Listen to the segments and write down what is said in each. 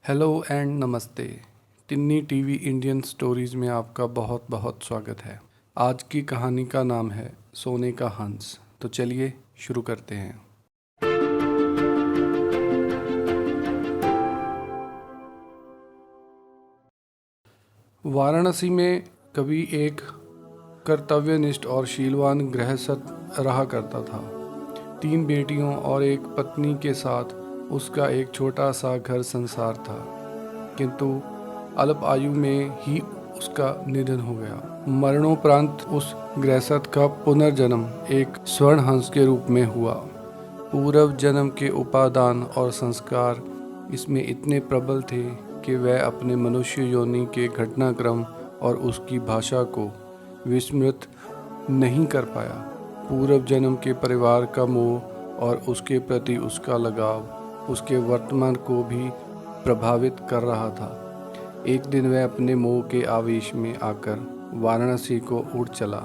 Hello and नमस्ते। Tinni TV Indian stories में आपका बहुत बहुत स्वागत है। आज की कहानी का नाम है सोने का हंस। तो चलिए शुरू करते हैं। वाराणसी में कभी एक कर्तव्यनिष्ठ और शीलवान गृहस्थ रहा करता था। 3 बेटियों और एक पत्नी के साथ उसका एक छोटा सा घर संसार था, किंतु अल्प आयु में ही उसका निधन हो गया। मरणोपरांत उस गृहस्थ का पुनर्जन्म एक स्वर्ण हंस के रूप में हुआ। पूर्व जन्म के उपादान और संस्कार इसमें इतने प्रबल थे कि वह अपने मनुष्य योनि के घटनाक्रम और उसकी भाषा को विस्मृत नहीं कर पाया। पूर्व जन्म के परिवार का मोह और उसके प्रति उसका लगाव उसके वर्तमान को भी प्रभावित कर रहा था। एक दिन वह अपने मोह के आवेश में आकर वाराणसी को उड़ चला,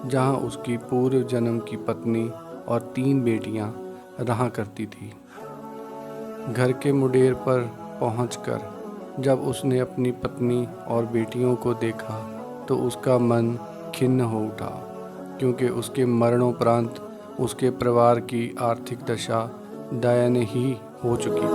जहां उसकी पूर्व जन्म की पत्नी और 3 बेटियां रहा करती थी। घर के मुडेर पर पहुंचकर जब उसने अपनी पत्नी और बेटियों को देखा तो उसका मन खिन्न हो उठा, क्योंकि उसके मरणोपरांत उसके परिवार की आर्थिक दशा दयनीय ही हो चुकी थी।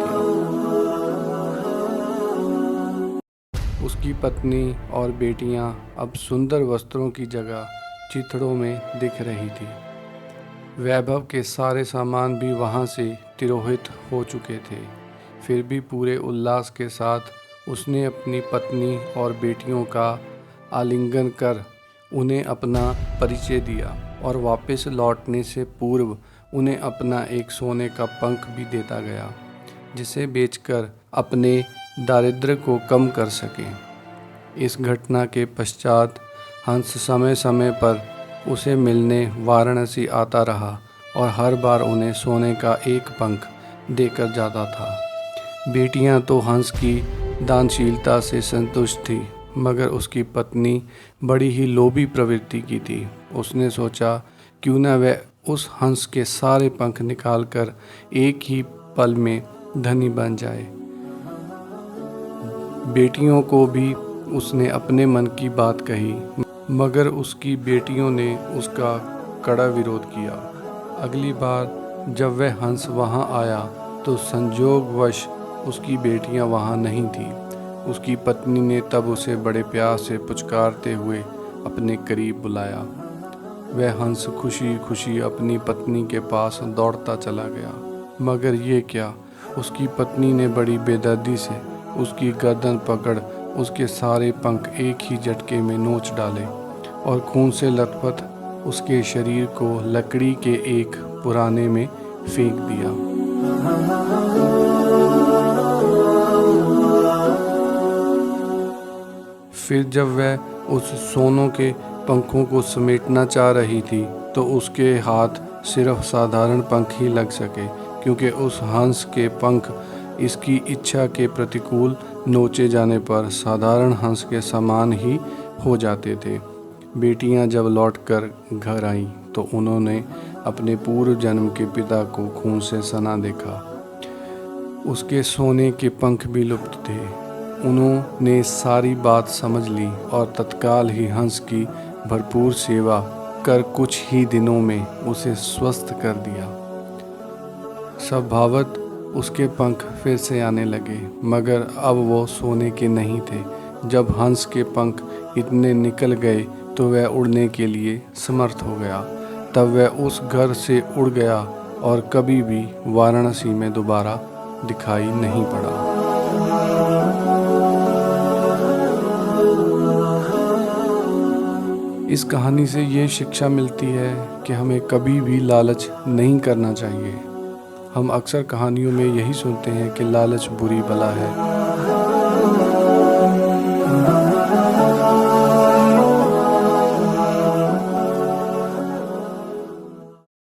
उसकी पत्नी और बेटियां अब सुंदर वस्त्रों की जगह चिथड़ों में दिख रही थी। वैभव के सारे सामान भी वहां से तिरोहित हो चुके थे। फिर भी पूरे उल्लास के साथ उसने अपनी पत्नी और बेटियों का आलिंगन कर उन्हें अपना परिचय दिया और वापस लौटने से पूर्व उन्हें अपना एक सोने का पंख भी देता गया, जिसे बेचकर अपने दारिद्र्य को कम कर सकें। इस घटना के पश्चात हंस समय समय पर उसे मिलने वाराणसी आता रहा और हर बार उन्हें सोने का एक पंख देकर जाता था। बेटियां तो हंस की दानशीलता से संतुष्ट थी, मगर उसकी पत्नी बड़ी ही लोभी प्रवृत्ति की थी। उसने सोचा क्यों न वह उस हंस के सारे पंख निकालकर एक ही पल में धनी बन जाए। बेटियों को भी उसने अपने मन की बात कही, मगर उसकी बेटियों ने उसका कड़ा विरोध किया। अगली बार जब वह हंस वहां आया तो संजोगवश उसकी बेटियां वहां नहीं थीं। उसकी पत्नी ने तब उसे बड़े प्यार से पुचकारते हुए अपने करीब बुलाया। वह हंस खुशी खुशी अपनी पत्नी के पास दौड़ता चला गया, मगर ये क्या, उसकी पत्नी ने बड़ी बेदर्दी से उसकी गर्दन पकड़ उसके सारे पंख एक ही झटके में नोच डाले और खून से लथपथ उसके शरीर को लकड़ी के एक पुराने में फेंक दिया। फिर जब वह उस सोनों के पंखों को समेटना चाह रही थी तो उसके हाथ सिर्फ साधारण पंख ही लग सके, क्योंकि उस हंस के पंख इसकी इच्छा के प्रतिकूल नोचे जाने पर साधारण हंस के समान ही हो जाते थे। बेटियां जब लौटकर घर आईं तो उन्होंने अपने पूर्व जन्म के पिता को खून से सना देखा। उसके सोने के पंख भी लुप्त थे। उन्होंने सारी बात समझ ली और तत्काल ही हंस की भरपूर सेवा कर कुछ ही दिनों में उसे स्वस्थ कर दिया। स्वभावत उसके पंख फिर से आने लगे, मगर अब वो सोने के नहीं थे। जब हंस के पंख इतने निकल गए तो वह उड़ने के लिए समर्थ हो गया। तब वह उस घर से उड़ गया और कभी भी वाराणसी में दोबारा दिखाई नहीं पड़ा। इस कहानी से ये शिक्षा मिलती है कि हमें कभी भी लालच नहीं करना चाहिए। हम अक्सर कहानियों में यही सुनते हैं कि लालच बुरी बला है,